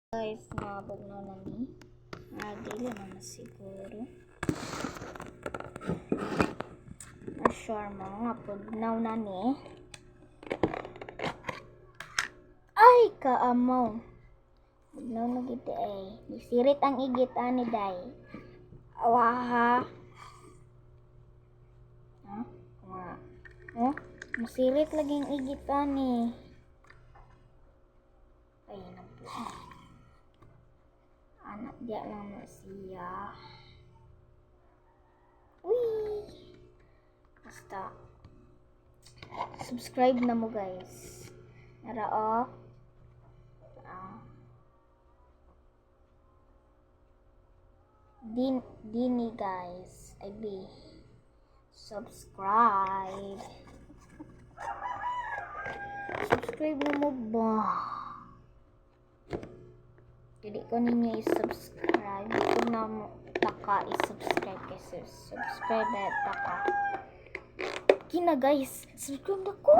Guys, mabugnaw na ni. Dili naman siguro. Sure mo nga pugnaw na ni. Ay, kaamaw. Pugnaw na gid ay. Nisirit ang igit ani day. Awaha. Oh, nasirit lagi ang igit ani. Ay, nabu. Anak dia lang na siya. Uy! Basta. Subscribe na mo guys. Nara o. Dini guys. Ay be. Subscribe. Subscribe na mo ba? Jadi ko ninyo i-subscribe. Kung na mo taka i-subscribe kasi subscribe na taka. Kina guys, subscribe na ko.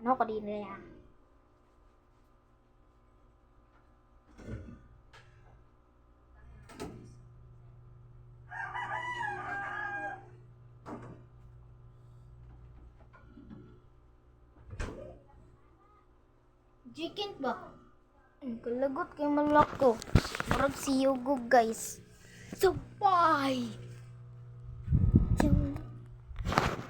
Ano ko din na yan? Chicken ba? Kalagot kay malak ko. Murag siyugog guys. So bye!